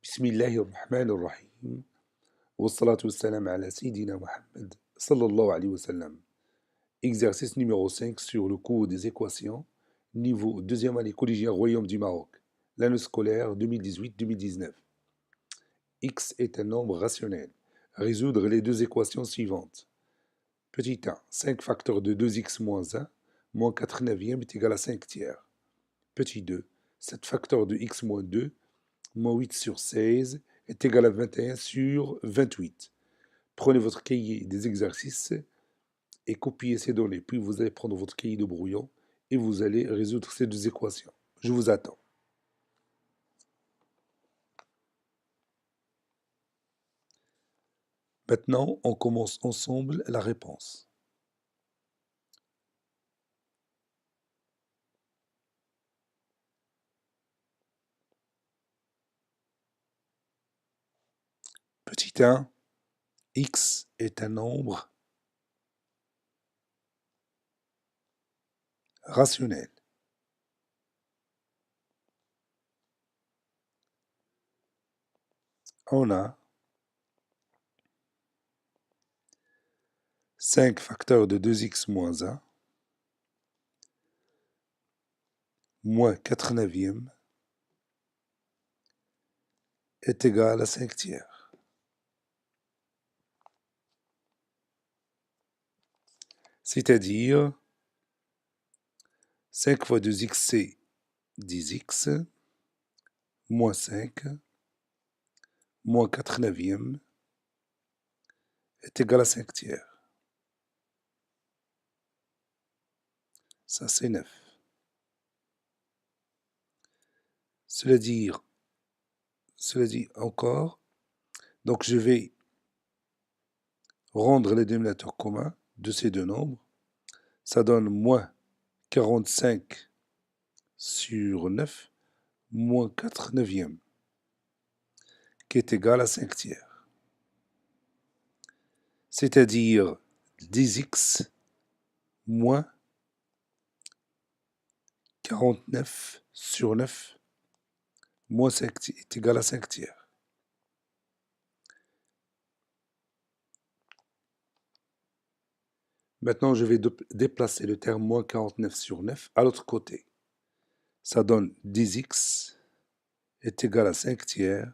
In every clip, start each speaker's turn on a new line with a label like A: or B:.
A: بسم الله الرحمن الرحيم والصلاة والسلام على Sayyidina Muhammad sallallahu alayhi wa sallam. Exercice numéro 5 sur le cours des équations, niveau deuxième année collégiale Royaume du Maroc, l'année scolaire 2018-2019. X est un nombre rationnel. Résoudre les deux équations suivantes. Petit 1, 5 facteurs de 2x moins 1, moins 4 neuvièmes est égal à 5 tiers. Petit 2, 7 facteurs de x moins 2, moins 8 sur 16 est égal à 21 sur 28. Prenez votre cahier des exercices et copiez ces données. Puis vous allez prendre votre cahier de brouillon et vous allez résoudre ces deux équations. Je vous attends. Maintenant, on commence ensemble la réponse. Petit 1, x est un nombre rationnel. On a 5 facteurs de 2x moins 1, moins 4 neuvièmes est égal à 5 tiers. C'est-à-dire 5 fois 2x c'est 10x, moins 5, moins 4 neuvièmes est égal à 5 tiers. Ça, c'est 9. Cela dit encore, donc je vais rendre les dénominateurs communs de ces deux nombres. Ça donne moins 45 sur 9, moins 4 neuvièmes, qui est égal à 5 tiers. C'est-à-dire 10x moins 49 sur 9, moins 5 est égal à 5 tiers. Maintenant, je vais déplacer le terme moins 49 sur 9 à l'autre côté. Ça donne 10x est égal à 5 tiers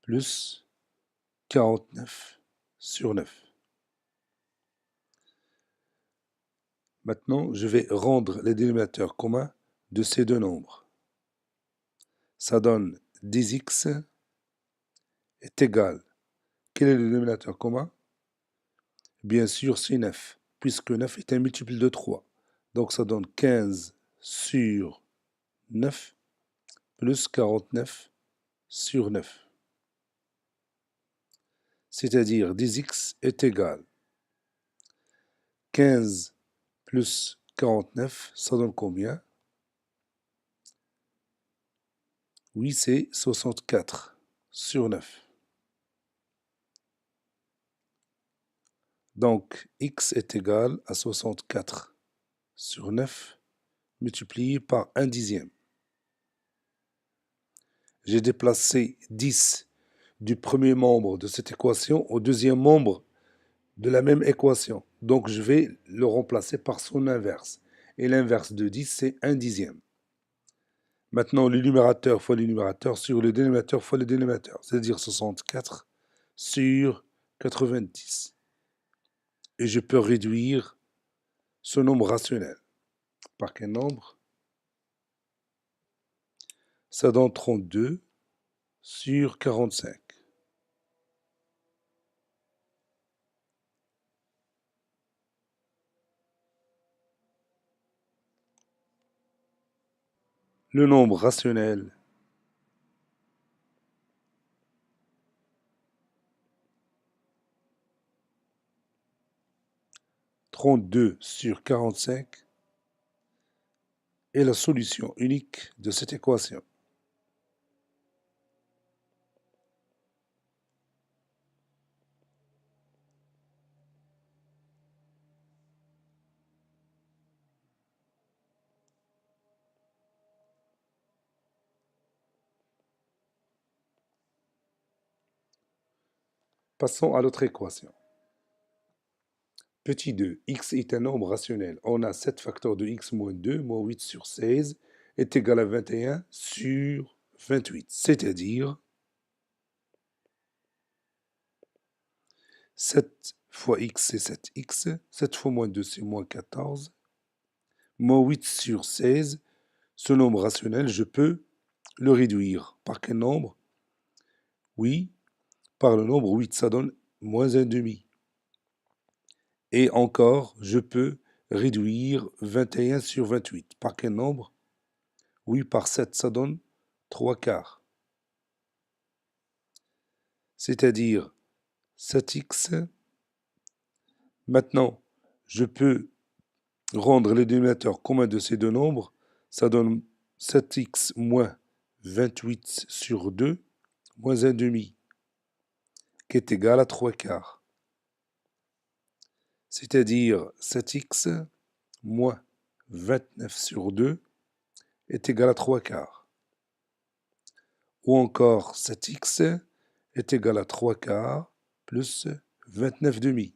A: plus 49 sur 9. Maintenant, je vais rendre les dénominateurs communs de ces deux nombres. Ça donne 10x est égal. Quel est le dénominateur commun? Bien sûr, c'est 9, puisque 9 est un multiple de 3. Donc ça donne 15 sur 9 plus 49 sur 9. C'est-à-dire 10x est égal 15 plus 49, ça donne combien? Oui, c'est 64 sur 9. Donc, x est égal à 64 sur 9 multiplié par 1 dixième. J'ai déplacé 10 du premier membre de cette équation au deuxième membre de la même équation. Donc, je vais le remplacer par son inverse. Et l'inverse de 10, c'est 1 dixième. Maintenant, le numérateur fois le numérateur sur le dénominateur fois le dénominateur, c'est-à-dire 64 sur 90. Et je peux réduire ce nombre rationnel. Par quel nombre? Ça donne 32 sur 45. Le nombre rationnel « 32 sur 45 est la solution unique de cette équation. Passons à l'autre équation. Petit 2, x est un nombre rationnel. On a 7 facteurs de x moins 2 moins 8 sur 16 est égal à 21 sur 28. C'est-à-dire 7 fois x c'est 7x, 7 fois moins 2 c'est moins 14, moins 8 sur 16. Ce nombre rationnel, je peux le réduire. Par quel nombre? Oui, par le nombre 8, ça donne moins 1 demi. Et encore, je peux réduire 21 sur 28. Par quel nombre? Oui, par 7, ça donne 3 quarts. C'est-à-dire 7x. Maintenant, je peux rendre les dénominateurs communs de ces deux nombres. Ça donne 7x moins 28 sur 2, moins 1 demi, qui est égal à 3 quarts. C'est-à-dire 7x moins 29 sur 2 est égal à 3 quarts. Ou encore 7x est égal à 3 quarts plus 29 demi.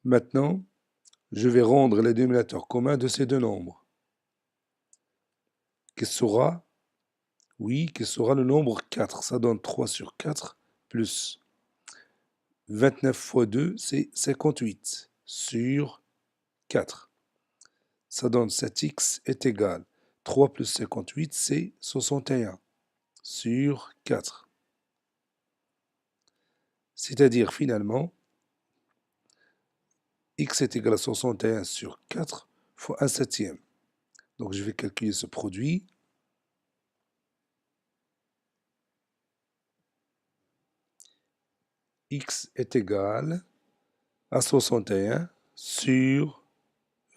A: Maintenant, je vais rendre les dénominateurs communs de ces deux nombres. Qui sera? Oui, qui sera le nombre 4. Ça donne 3 sur 4 plus 29 fois 2, c'est 58 sur 4. Ça donne 7x est égal. 3 plus 58, c'est 61 sur 4. C'est-à-dire finalement, x est égal à 61 sur 4 fois 1 septième. Donc je vais calculer ce produit. X est égal à 61 sur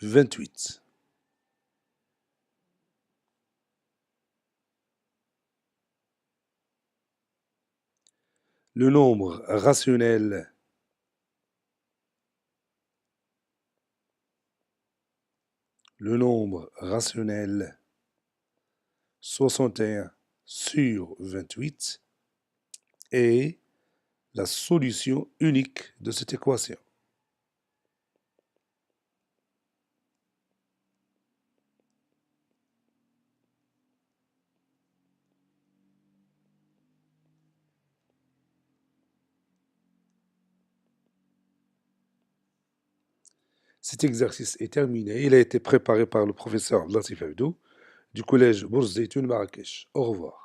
A: 28. Le nombre rationnel le nombre rationnel 61 sur 28 est la solution unique de cette équation. Cet exercice est terminé. Il a été préparé par le professeur Latif Abdou du collège Bourz Zeytoun Marrakech. Au revoir.